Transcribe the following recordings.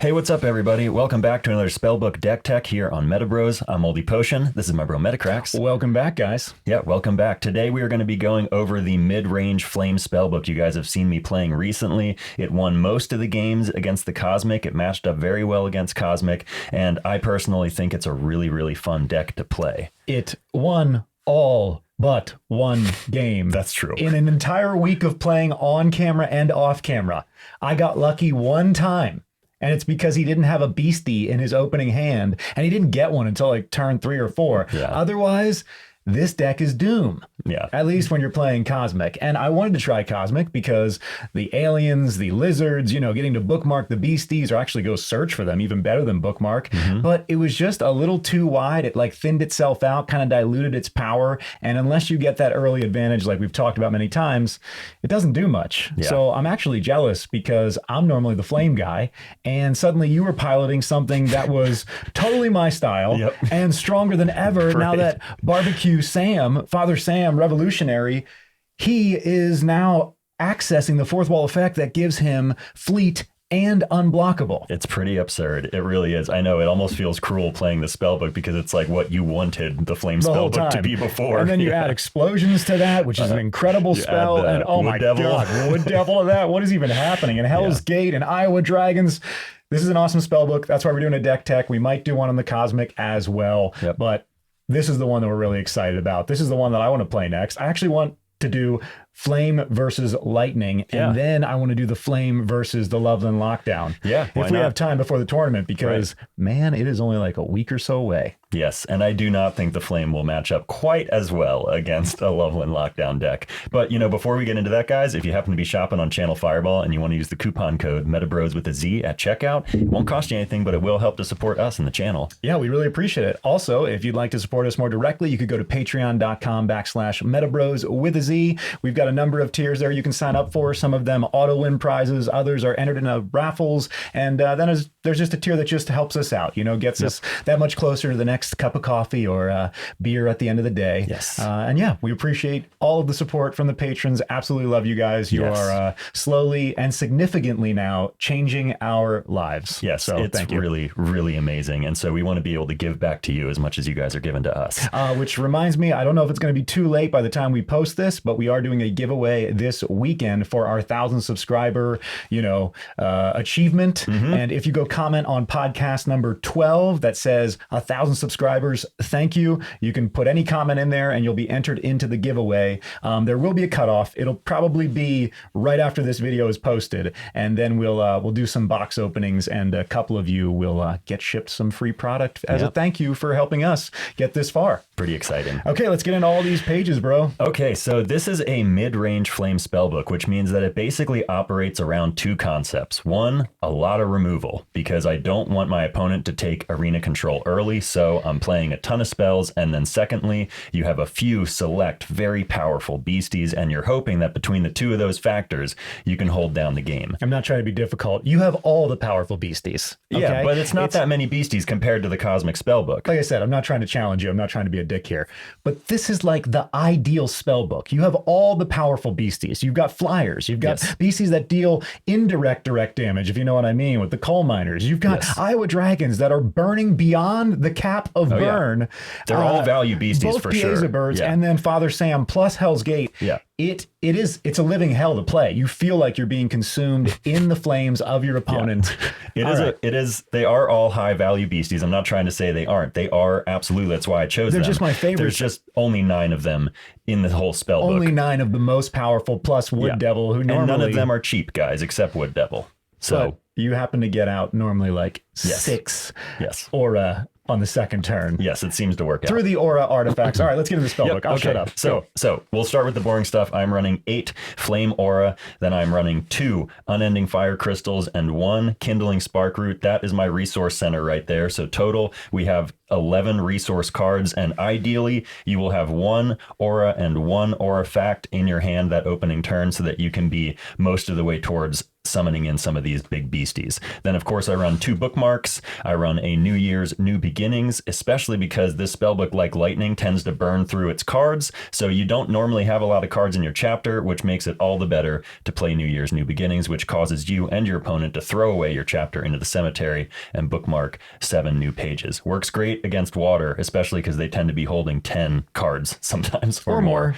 Hey, what's up, everybody? Welcome back to another Spellbook Deck Tech here on MetaBroz. I'm Moldy Potion. This is my bro Metacrax. Welcome back, guys. Yeah, welcome back. Today we are going to be going over the mid-range Flame Spellbook you guys have seen me playing recently. It won most of the games against the Cosmic. It matched up very well against Cosmic, and I personally think it's a really, really fun deck to play. It won all but one game. That's true. In an entire week of playing on camera and off camera, I got lucky one time. And it's because he didn't have a beastie in his opening hand, and he didn't get one until like turn 3 or 4. Yeah. Otherwise, this deck is doom. Yeah. At least when you're playing Cosmic. And I wanted to try Cosmic because the aliens, the lizards, getting to bookmark the beasties or actually go search for them, even better than bookmark. But it was just a little too wide. It like thinned itself out, kind of diluted its power. And unless you get that early advantage, like we've talked about many times, it doesn't do much. Yeah. So I'm actually jealous because I'm normally the flame guy. And suddenly you were piloting something that was totally my style and stronger than ever. Right. Now that BBQ Sam, Father Sam Revolutionary, he is now accessing the fourth wall effect that gives him fleet and unblockable. It's pretty absurd. It really is. I know it almost feels cruel playing the spellbook because it's like what you wanted the Flame Spellbook to be before. And then you add explosions to that, which is an incredible spell. And oh my God, Wood Devil of that. What is even happening? And Hell's Gate and Iowa Dragons. This is an awesome spellbook. That's why we're doing a deck tech. We might do one on the Cosmic as well. But this is the one that we're really excited about. This is the one that I want to play next. I actually want to do Flame versus Lightning, and then I want to do the Flame versus the Loveland Lockdown. Yeah, if we have time before the tournament, because man, it is only like a week or so away. Yes, and I do not think the Flame will match up quite as well against a Loveland Lockdown deck. But, before we get into that, guys, if you happen to be shopping on Channel Fireball and you want to use the coupon code MetaBroz with a Z at checkout, it won't cost you anything, but it will help to support us in the channel. Yeah, we really appreciate it. Also, if you'd like to support us more directly, you could go to patreon.com/MetaBroz with a Z. We've got a number of tiers there you can sign up for. Some of them auto win prizes, others are entered in raffles, and then there's just a tier that just helps us out, gets us that much closer to the next cup of coffee or beer at the end of the day. Yes. And we appreciate all of the support from the patrons. Absolutely love you guys. You are slowly and significantly now changing our lives. Yes, so it's really, really amazing. And so we want to be able to give back to you as much as you guys are giving to us. Which reminds me, I don't know if it's going to be too late by the time we post this, but we are doing a giveaway this weekend for our 1,000 subscriber, achievement. And if you go comment on podcast number 12 that says 1,000 subscribers, thank you. You can put any comment in there and you'll be entered into the giveaway. There will be a cutoff. It'll probably be right after this video is posted, and then we'll do some box openings, and a couple of you will get shipped some free product as a thank you for helping us get this far. Pretty exciting. Okay, let's get into all these pages, bro. Okay, so this is a mid-range Flame Spellbook, which means that it basically operates around two concepts. One, a lot of removal, because I don't want my opponent to take arena control early, so I'm playing a ton of spells. And then secondly, you have a few select very powerful beasties, and you're hoping that between the two of those factors, you can hold down the game. I'm not trying to be difficult. You have all the powerful beasties. Okay? Yeah, but it's not that many beasties compared to the Cosmic Spellbook. Like I said, I'm not trying to challenge you. I'm not trying to be a dick here. But this is like the ideal spellbook. You have all the powerful beasties. You've got flyers. You've got beasties that deal indirect direct damage, if you know what I mean, with the coal miners. You've got Iowa Dragons that are burning beyond the cap of burn. Yeah. They're all value beasties for sure. Both birds and then Father Sam plus Hell's Gate. Yeah. It's a living hell to play. You feel like you're being consumed in the flames of your opponent. They are all high value beasties. I'm not trying to say they aren't. They are absolutely. That's why I chose them. They're just my favorite. There's just only 9 of them in the whole spellbook. Only 9 of the most powerful plus Wood Devil, who normally, and none of them are cheap, guys, except Wood Devil. So you happen to get out normally like 6 aura on the second turn. Yes, it seems to work out. Through the aura artifacts. All right, let's get into the spellbook. I'll shut up. So we'll start with the boring stuff. I'm running 8 Flame Aura, then I'm running 2 Unending Fire Crystals and 1 Kindling Starroot. That is my resource center right there. So total, we have 11 resource cards, and ideally you will have one aura and one artifact in your hand that opening turn so that you can be most of the way towards summoning in some of these big beasties. Then of course I run 2 bookmarks. I run a New Year's New Beginnings, especially because this spellbook, like lightning, tends to burn through its cards, so you don't normally have a lot of cards in your chapter, which makes it all the better to play New Year's New Beginnings, which causes you and your opponent to throw away your chapter into the cemetery and bookmark 7 new pages. Works great against water, especially because they tend to be holding 10 cards sometimes or more.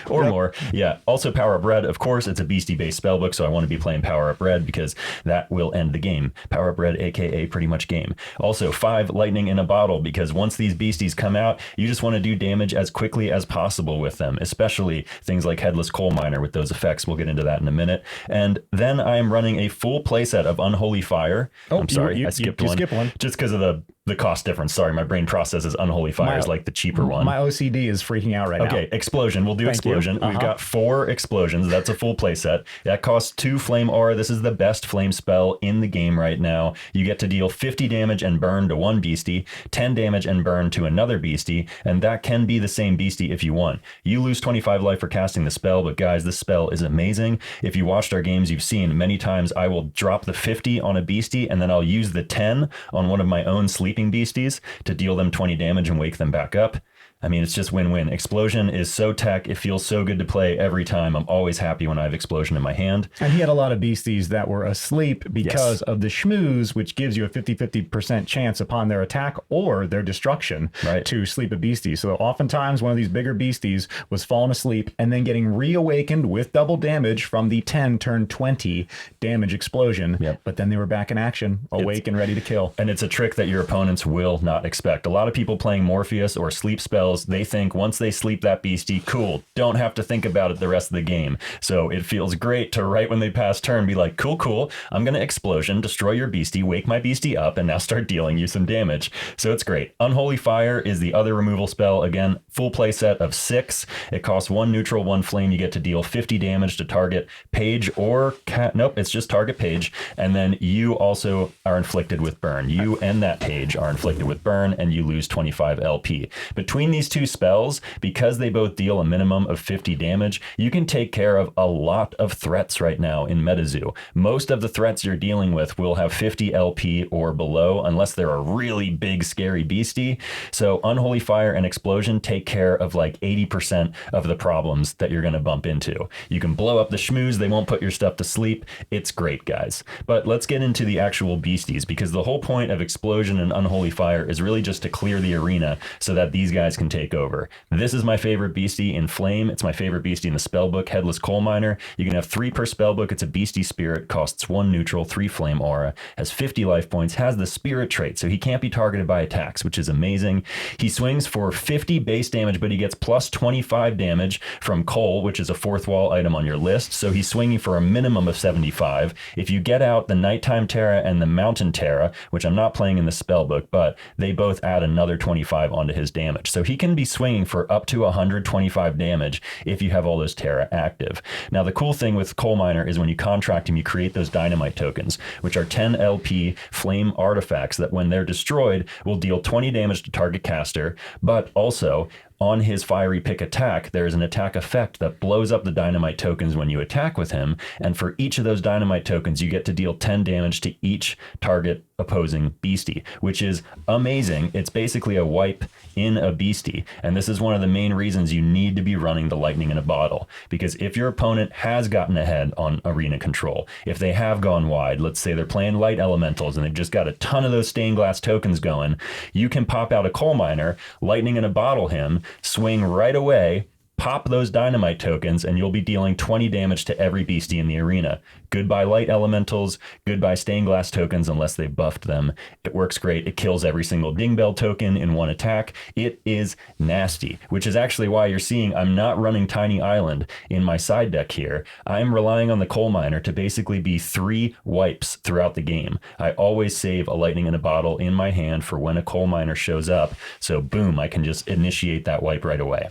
Yeah. Also Powerup Red, of course, it's a beastie based spellbook, so I want to be playing Powerup Red because that will end the game. Powerup Red, aka pretty much game. Also 5 lightning in a bottle, because once these beasties come out, you just want to do damage as quickly as possible with them, especially things like Headless Coal Miner with those effects. We'll get into that in a minute. And then I am running a full playset of Unholy Fire. Oh, I'm sorry, I skipped one. Skip one just because of the cost difference. Sorry, my brain processes Unholy Fire is like the cheaper one. My OCD is freaking out right now. Okay, Explosion. We'll do Explosion. We've got 4 Explosions. That's a full playset. That costs 2 Flame Aura. This is the best flame spell in the game right now. You get to deal 50 damage and burn to one beastie, 10 damage and burn to another beastie, and that can be the same beastie if you want. You lose 25 life for casting the spell, but guys, this spell is amazing. If you watched our games, you've seen many times I will drop the 50 on a beastie, and then I'll use the 10 on one of my own sleeping beasties to deal them 20 damage and wake them back up. I mean, it's just win-win. Explosion is so tech. It feels so good to play every time. I'm always happy when I have Explosion in my hand. And he had a lot of beasties that were asleep because of the schmooze, which gives you a 50-50% chance upon their attack or their destruction to sleep a beastie. So oftentimes one of these bigger beasties was falling asleep and then getting reawakened with double damage from the 10 turn 20 damage explosion. But then they were back in action, awake and ready to kill. And it's a trick that your opponents will not expect. A lot of people playing Morpheus or sleep spells, they think once they sleep that beastie, cool, don't have to think about it the rest of the game. So it feels great to right when they pass turn be like, cool, I'm gonna Explosion, destroy your beastie, wake my beastie up, and now start dealing you some damage. So it's great. Unholy Fire is the other removal spell. Again, full playset of 6. It costs 1 neutral, 1 flame. You get to deal 50 damage to target page or nope, it's just target page. And then you also are inflicted with burn. You and that page are inflicted with burn, and you lose 25 LP. Between these 2 spells, because they both deal a minimum of 50 damage, you can take care of a lot of threats right now in MetaZoo. Most of the threats you're dealing with will have 50 LP or below, unless they're a really big scary beastie. So Unholy Fire and Explosion take care of like 80% of the problems that you're going to bump into. You can blow up the schmooze, they won't put your stuff to sleep. It's great, guys. But let's get into the actual beasties, because the whole point of Explosion and Unholy Fire is really just to clear the arena so that these guys can take over. This is my favorite beastie in Flame. It's my favorite beastie in the spellbook, Headless Coal Miner. You can have 3 per spellbook. It's a beastie spirit, costs 1 neutral, 3 flame aura, has 50 life points, has the spirit trait, so he can't be targeted by attacks, which is amazing. He swings for 50 base damage, but he gets plus 25 damage from coal, which is a 4th wall item on your list, so he's swinging for a minimum of 75. If you get out the Nighttime Terra and the Mountain Terra, which I'm not playing in the spellbook, but they both add another 25 onto his damage, so he can be swinging for up to 125 damage if you have all those Terra active. Now, the cool thing with Coal Miner is when you contract him, you create those dynamite tokens, which are 10 LP flame artifacts that when they're destroyed will deal 20 damage to target caster, but also on his fiery pick attack, there is an attack effect that blows up the dynamite tokens when you attack with him, and for each of those dynamite tokens, you get to deal 10 damage to each target opposing beastie, which is amazing. It's basically a wipe in a beastie, and this is one of the main reasons you need to be running the lightning in a bottle, because if your opponent has gotten ahead on arena control, if they have gone wide, let's say they're playing light elementals and they've just got a ton of those stained glass tokens going, you can pop out a Coal Miner, lightning in a bottle him, swing right away, pop those dynamite tokens, and you'll be dealing 20 damage to every beastie in the arena. Goodbye light elementals, goodbye stained glass tokens unless they've buffed them. It works great. It kills every single ding bell token in one attack. It is nasty, which is actually why you're seeing I'm not running Tiny Island in my side deck here. I'm relying on the Coal Miner to basically be 3 wipes throughout the game. I always save a lightning in a bottle in my hand for when a Coal Miner shows up, so boom, I can just initiate that wipe right away.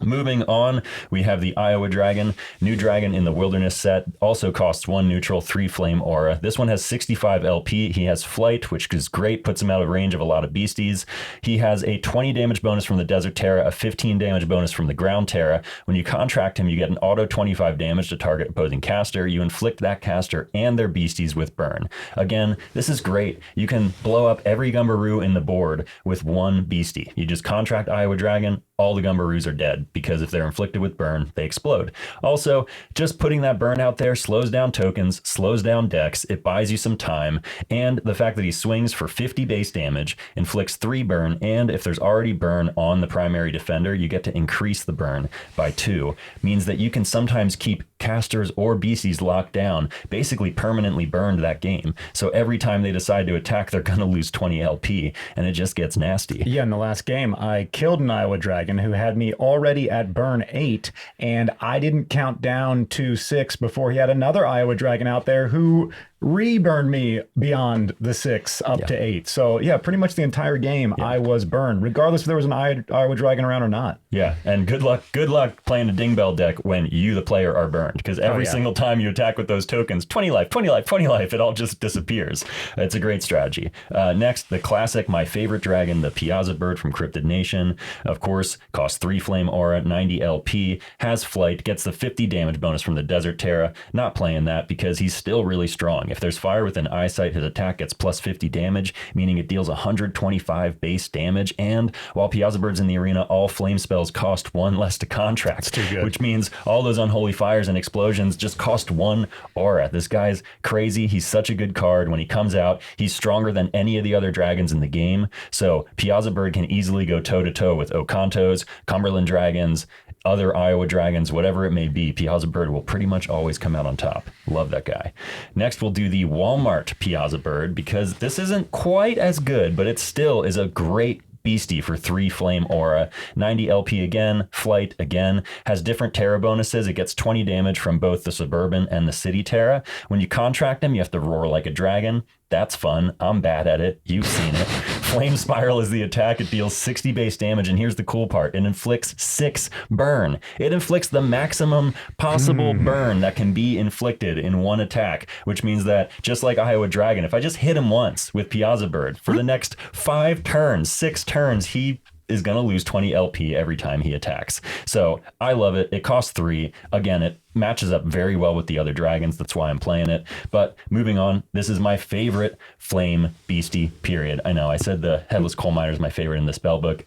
Moving on, we have the Iowa Dragon. New dragon in the Wilderness set. Also costs 1 neutral, 3 flame aura. This one has 65 LP. He has flight, which is great. Puts him out of range of a lot of beasties. He has a 20 damage bonus from the Desert Terra, a 15 damage bonus from the Ground Terra. When you contract him, you get an auto 25 damage to target opposing caster. You inflict that caster and their beasties with burn. Again, this is great. You can blow up every Gumbaroo in the board with 1 beastie. You just contract Iowa Dragon, all the Gumbaroos are dead, because if they're inflicted with burn, they explode. Also, just putting that burn out there slows down tokens, slows down decks, it buys you some time, and the fact that he swings for 50 base damage, inflicts 3 burn, and if there's already burn on the primary defender, you get to increase the burn by 2, means that you can sometimes keep casters or beasties locked down, basically permanently burned that game. So every time they decide to attack, they're going to lose 20 LP, and it just gets nasty. Yeah, in the last game, I killed an Iowa Dragon who had me already at burn 8, and I didn't count down to 6 before he had another Iowa Dragon out there who reburned me beyond the 6 up to 8. So yeah, pretty much the entire game I was burned, regardless if there was an Iowa Dragon around or not. Yeah, and good luck playing a Ding Bell deck when you, the player, are burned, because every single time you attack with those tokens, 20 life, 20 life, 20 life, it all just disappears. It's a great strategy. Next, the classic, my favorite dragon, the Piasa bird from Cryptid Nation. Of course, costs 3 flame aura, 90 LP, has flight, gets the 50 damage bonus from the Desert Terra. Not playing that because he's still really strong. If there's fire within eyesight, his attack gets plus 50 damage, meaning it deals 125 base damage. And while Piasa Bird's in the arena, all flame spells cost 1 less to contract, which means all those Unholy Fires and explosions just cost 1 aura. This guy's crazy. He's such a good card. When he comes out, he's stronger than any of the other dragons in the game. So Piasa Bird can easily go toe-to-toe with Okantos, Cumberland Dragons, other Iowa Dragons, whatever it may be. Piasa Bird will pretty much always come out on top. Love that guy. Next, we'll do the Walmart Piasa Bird, because this isn't quite as good, but it still is a great beastie for 3 flame aura, 90 LP again, flight again, has different Terra bonuses. It gets 20 damage from both the Suburban and the City Terra. When you contract him, you have to roar like a dragon. That's fun. I'm bad at it. You've seen it. Flame Spiral is the attack. It deals 60 base damage, and here's the cool part. It inflicts 6 burn. It inflicts the maximum possible burn that can be inflicted in one attack, which means that, just like Iowa Dragon, if I just hit him once with Piasa Bird, for the next 5 turns, 6 turns, he is going to lose 20 LP every time he attacks. So I love it. It costs 3. Again, it matches up very well with the other dragons. That's why I'm playing it. But moving on, this is my favorite flame beastie, period. I know I said the Headless Coal Miner is my favorite in the spellbook.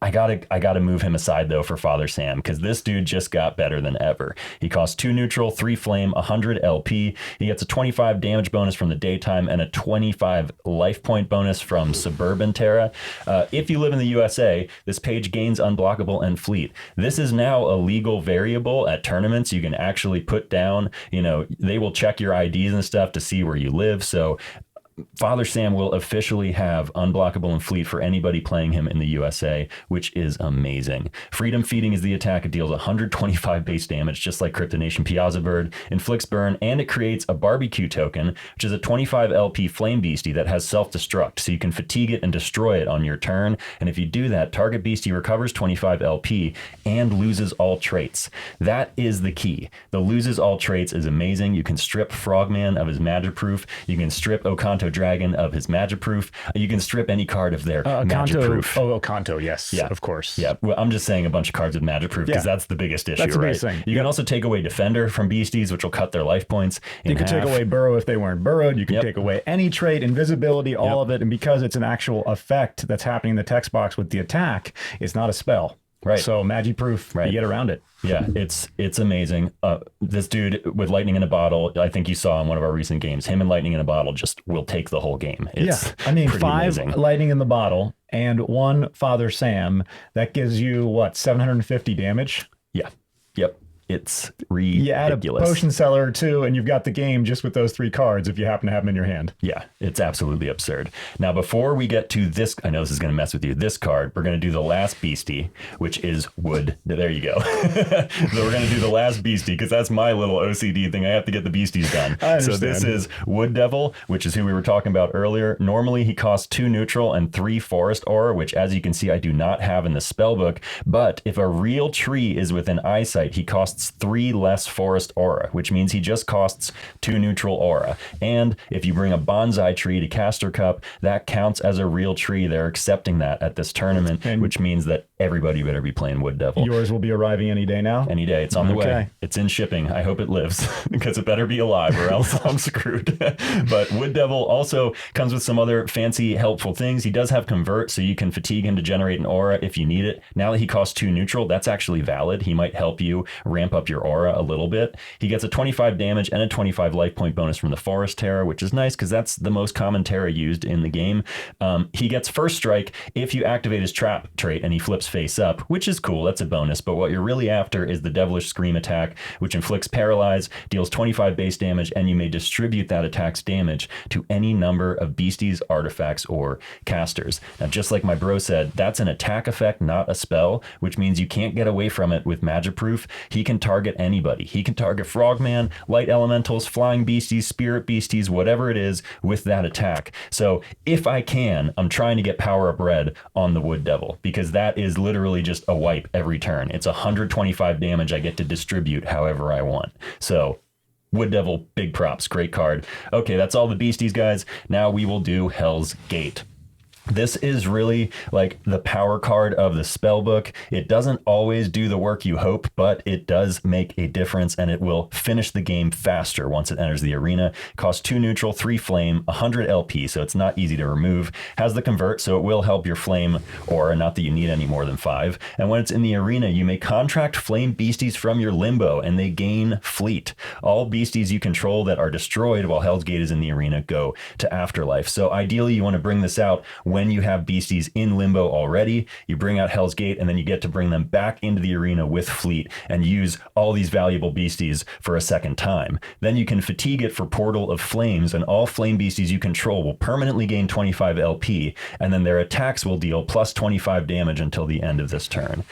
I gotta move him aside though for Father Sam, because this dude just got better than ever. He costs 2 neutral, 3 flame, 100 LP. He gets a 25 damage bonus from the daytime and a 25 life point bonus from Suburban Terra. If you live in the USA, this page gains unblockable and fleet. This is now a legal variable at tournaments. You can actually put down, they will check your IDs and stuff to see where you live. So Father Sam will officially have unblockable and fleet for anybody playing him in the USA, which is amazing. Freedom Feeding is the attack. It deals 125 base damage, just like Cryptonation Piasa Bird, inflicts burn, and it creates a barbecue token, which is a 25 LP flame beastie that has self-destruct, so you can fatigue it and destroy it on your turn. And if you do that, target beastie recovers 25 LP and loses all traits. That is the key. The loses all traits is amazing. You can strip Frogman of his magic proof. You can strip Okanto Dragon of his magic proof. You can strip any card of their magic proof. Oh, Okanto, yes, of course. Yeah, well, I'm just saying a bunch of cards with magic proof because that's the biggest issue, that's right? Thing. You can also take away Defender from beasties, which will cut their life points in You can take away Burrow if they weren't burrowed. You can take away any trait, invisibility, all of it. And because it's an actual effect that's happening in the text box with the attack, it's not a spell. Right. So magic proof, you get around it. Yeah, it's amazing. This dude with lightning in a bottle, I think you saw in one of our recent games, him and lightning in a bottle just will take the whole game. It's I mean, 5 amazing. Lightning in the bottle and 1 Father Sam, that gives you what, 750 damage? Yeah. Yep. It's ridiculous. You add a potion seller or two, and you've got the game just with those 3 cards if you happen to have them in your hand. Yeah, it's absolutely absurd. Now, before we get to this, I know this is going to mess with you, this card, we're going to do the last beastie, which is wood. There you go. So we're going to do the last beastie, because that's my little OCD thing. I have to get the beasties done. So this is Wood Devil, which is who we were talking about earlier. Normally, he costs 2 neutral and 3 forest aura, which, as you can see, I do not have in the spellbook. But if a real tree is within eyesight, he costs 3 less forest aura, which means he just costs 2 neutral aura. And if you bring a bonsai tree to Caster Cup, that counts as a real tree. They're accepting that at this tournament, which means that everybody better be playing Wood Devil. Yours will be arriving any day now? Any day. It's on the way. It's in shipping. I hope it lives, because it better be alive or else I'm screwed. But Wood Devil also comes with some other fancy, helpful things. He does have Convert, so you can fatigue him to generate an aura if you need it. Now that he costs 2 neutral, that's actually valid. He might help you ramp up your aura a little bit. He gets a 25 damage and a 25 life point bonus from the Forest Terra, which is nice because that's the most common Terra used in the game. He gets First Strike if you activate his Trap trait and he flips face up, which is cool. That's a bonus. But what you're really after is the Devilish Scream attack, which inflicts Paralyze, deals 25 base damage, and you may distribute that attack's damage to any number of beasties, artifacts, or casters. Now, just like my bro said, that's an attack effect, not a spell, which means you can't get away from it with Magiproof. He can target anybody. He can target Frogman, Light Elementals, Flying Beasties, Spirit Beasties, whatever it is with that attack. So if I can, I'm trying to get Powerup Red on the Wood Devil, because that is literally just a wipe every turn. It's 125 damage I get to distribute however I want. So Wood Devil, big props, great card. Okay, that's all the beasties, guys. Now we will do Hell's Gate. This is really like the power card of the spellbook. It doesn't always do the work you hope, but it does make a difference, and it will finish the game faster once it enters the arena. Costs 2 neutral, 3 flame, 100 LP, so it's not easy to remove. Has the Convert, so it will help your flame aura, not that you need any more than 5. And when it's in the arena, you may contract flame beasties from your limbo, and they gain fleet. All beasties you control that are destroyed while Hell's Gate is in the arena go to Afterlife. So ideally, you want to bring this out when you have beasties in limbo already. You bring out Hell's Gate, and then you get to bring them back into the arena with fleet and use all these valuable beasties for a second time. Then you can fatigue it for Portal of Flames, and all flame beasties you control will permanently gain 25 LP, and then their attacks will deal plus 25 damage until the end of this turn.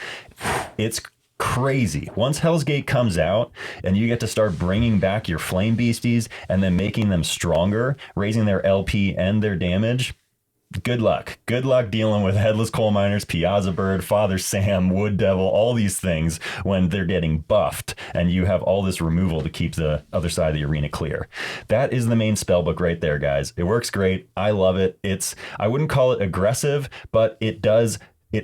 It's crazy. Once Hell's Gate comes out and you get to start bringing back your flame beasties and then making them stronger, raising their LP and their damage, good luck. Good luck dealing with Headless Coal Miners, Piasa Bird, Father Sam, Wood Devil, all these things when they're getting buffed and you have all this removal to keep the other side of the arena clear. That is the main spellbook right there, guys. It works great. I love it. I wouldn't call it aggressive, but it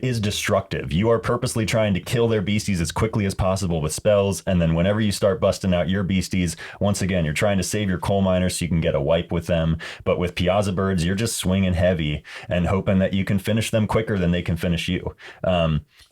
is destructive. You are purposely trying to kill their beasties as quickly as possible with spells, and then whenever you start busting out your beasties, once again, you're trying to save your coal miners so you can get a wipe with them. But with Piasa Birds, you're just swinging heavy and hoping that you can finish them quicker than they can finish you.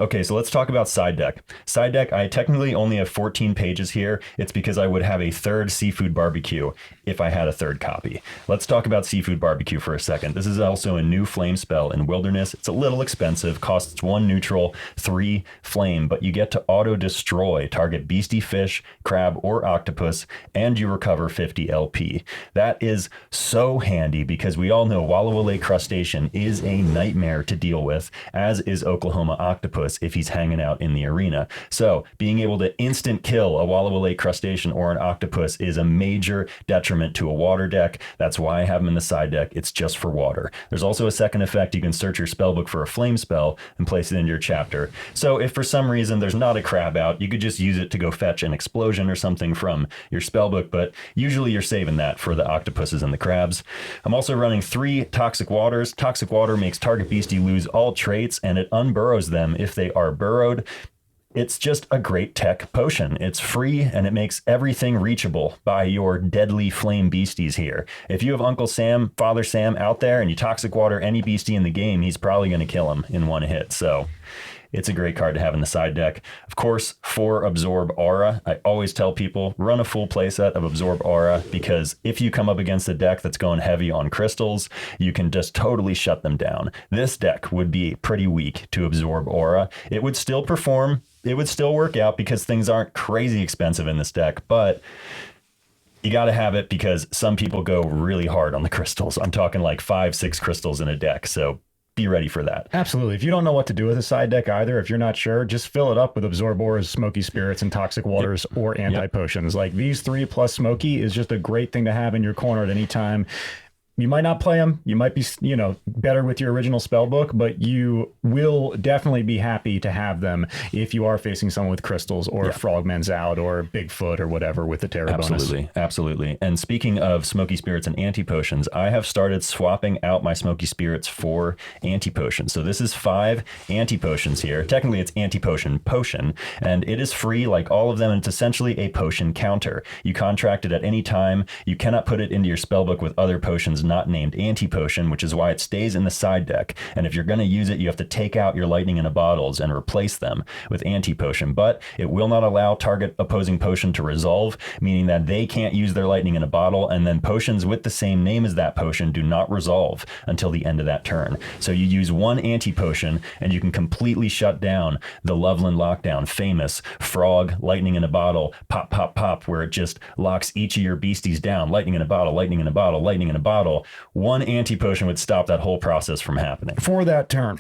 Okay, so let's talk about side deck. Side deck, I technically only have 14 pages here. It's because I would have a third Seafood Barbecue if I had a third copy. Let's talk about Seafood Barbecue for a second. This is also a new flame spell in Wilderness. It's a little expensive. Costs 1 neutral, 3 flame, but you get to auto-destroy target beastie, fish, crab, or octopus, and you recover 50 LP. That is so handy because we all know Wallawale Crustacean is a nightmare to deal with, as is Oklahoma Octopus if he's hanging out in the arena. So being able to instant kill a Wallawale Crustacean or an octopus is a major detriment to a water deck. That's why I have him in the side deck. It's just for water. There's also a second effect. You can search your spellbook for a flame spell and place it in your chapter. So if for some reason there's not a crab out, you could just use it to go fetch an explosion or something from your spellbook, but usually you're saving that for the octopuses and the crabs. I'm also running 3 Toxic Waters. Toxic Water makes target beastie lose all traits, and it unburrows them if they are burrowed. It's just a great tech potion. It's free, and it makes everything reachable by your deadly flame beasties here. If you have Uncle Sam, Father Sam out there, and you Toxic Water any beastie in the game, he's probably going to kill him in one hit. So it's a great card to have in the side deck. Of course, for Absorb Aura, I always tell people, run a full playset of Absorb Aura, because if you come up against a deck that's going heavy on crystals, you can just totally shut them down. This deck would be pretty weak to Absorb Aura. It would still perform would still work out because things aren't crazy expensive in this deck, but you got to have it because some people go really hard on the crystals. I'm talking like 5-6 crystals in a deck. So be ready for that. Absolutely. If you don't know what to do with a side deck either, if you're not sure, just fill it up with Absorbors, Smoky Spirits, and Toxic Waters, or Anti-Potions. Like these 3 plus Smoky is just a great thing to have in your corner at any time. You might not play them. You might be, better with your original spellbook, but you will definitely be happy to have them if you are facing someone with crystals or Frogman's Out or Bigfoot or whatever with the Terra bonus. Absolutely. And speaking of Smoky Spirits and Anti-Potions, I have started swapping out my Smoky Spirits for Anti-Potions. So this is 5 Anti-Potions here. Technically, it's Anti-Potion Potion, and it is free like all of them, and it's essentially a potion counter. You contract it at any time. You cannot put it into your spellbook with other potions not named Anti-Potion, which is why it stays in the side deck. And if you're going to use it, you have to take out your Lightning in a Bottles and replace them with Anti-Potion. But it will not allow target opposing potion to resolve, meaning that they can't use their Lightning in a Bottle, and then potions with the same name as that potion do not resolve until the end of that turn. So you use 1 Anti-Potion and you can completely shut down the Loveland Lockdown, famous Frog, Lightning in a Bottle, pop, pop, pop, where it just locks each of your beasties down. Lightning in a Bottle, Lightning in a Bottle, Lightning in a Bottle. 1 Anti-Potion would stop that whole process from happening. For that turn.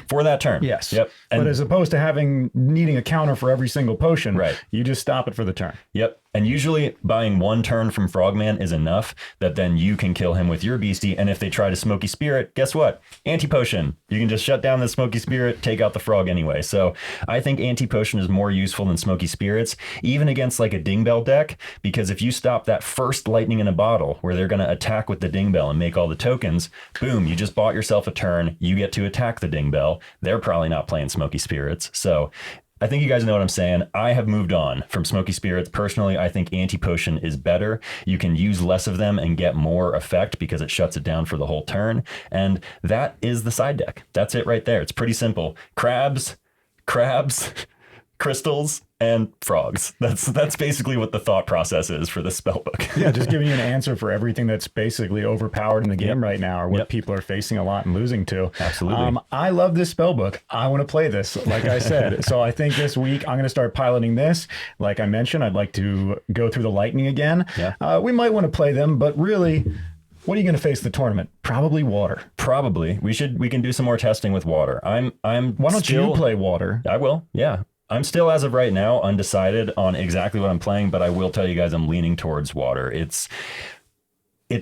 Yes. Yep. But as opposed to needing a counter for every single potion, you just stop it for the turn. Yep. And usually buying 1 turn from Frogman is enough that then you can kill him with your beastie. And if they try to Smoky Spirit, guess what? Anti-Potion. You can just shut down the Smoky Spirit, take out the frog anyway. So I think Anti-Potion is more useful than Smoky Spirits, even against like a Dingbell deck, because if you stop that first Lightning in a Bottle where they're going to attack with the Dingbell and make all the tokens, boom, you just bought yourself a turn. You get to attack the Dingbell. They're probably not playing Smoky Spirits. So I think you guys know what I'm saying. I have moved on from Smoky Spirits. Personally, I think Anti-Potion is better. You can use less of them and get more effect because it shuts it down for the whole turn. And that is the side deck. That's it right there. It's pretty simple. Crabs, crystals, and frogs. That's basically what the thought process is for this spellbook. Yeah, just giving you an answer for everything that's basically overpowered in the game right now, or what people are facing a lot and losing to. Absolutely. I love this spellbook. I want to play this, like I said. So I think this week I'm going to start piloting this. Like I mentioned, I'd like to go through the Lightning again. Yeah. We might want to play them, but really, what are you going to face the tournament? Probably water. Probably. We can do some more testing with water. Why don't you play water? I will. Yeah. I'm still, as of right now, undecided on exactly what I'm playing, but I will tell you guys I'm leaning towards water. It's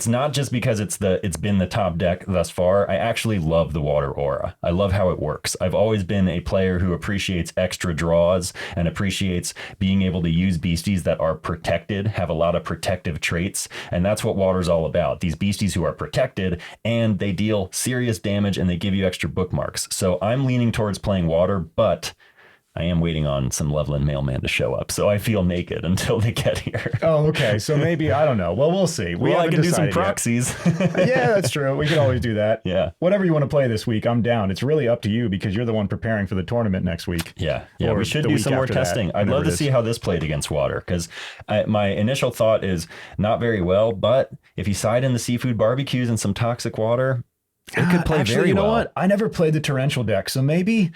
not just because it's been the top deck thus far. I actually love the water aura. I love how it works. I've always been a player who appreciates extra draws and appreciates being able to use beasties that are protected, have a lot of protective traits, and that's what water's all about. These beasties who are protected and they deal serious damage and they give you extra bookmarks. So I'm leaning towards playing water, but I am waiting on some Loveland mailman to show up, so I feel naked until they get here. Oh, okay. So maybe, I don't know. Well, we'll see. I can do some proxies. Yeah, that's true. We can always do that. Yeah. Whatever you want to play this week, I'm down. It's really up to you because you're the one preparing for the tournament next week. Yeah. We should do some more testing. I'd love to see how this played against water, because my initial thought is not very well, but if you side in the seafood barbecues and some toxic water, it could play very well. You know what? I never played the torrential deck, so maybe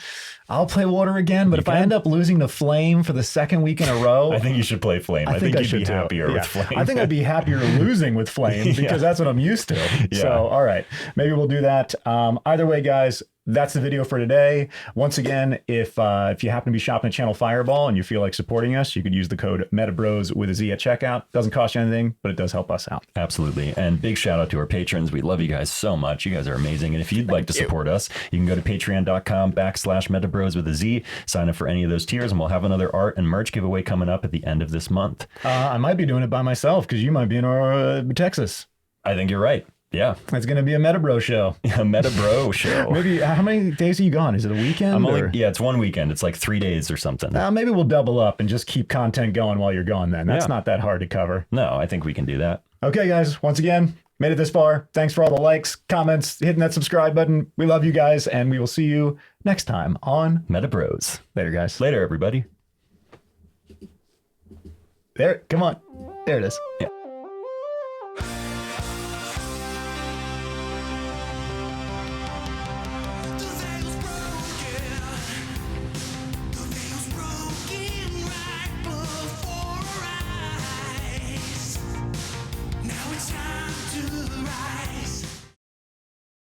I'll play water again. But if I end up losing to Flame for the 2nd week in a row, I think you should play Flame. I think you'd be happier with Flame. I think I'd be happier losing with Flame because that's what I'm used to. Yeah. So, all right, maybe we'll do that. Either way, guys, that's the video for today. Once again, if you happen to be shopping at Channel Fireball and you feel like supporting us, you could use the code MetaBroz with a Z at checkout. Doesn't cost you anything, but it does help us out. Absolutely. And big shout out to our patrons. We love you guys so much. You guys are amazing. And if you'd like to support us, you can go to patreon.com/MetaBroz with a Z. Sign up for any of those tiers, and we'll have another art and merch giveaway coming up at the end of this month. I might be doing it by myself because you might be in our Texas. I think you're right. Yeah. It's going to be a MetaBro show. A MetaBro show. Maybe, how many days are you gone? Is it a weekend? It's 1 weekend. It's like 3 days or something. Maybe we'll double up and just keep content going while you're gone then. That's not that hard to cover. No, I think we can do that. Okay, guys. Once again, made it this far. Thanks for all the likes, comments, hitting that subscribe button. We love you guys, and we will see you next time on MetaBroz. Later, guys. Later, everybody. There, come on. There it is. Yeah.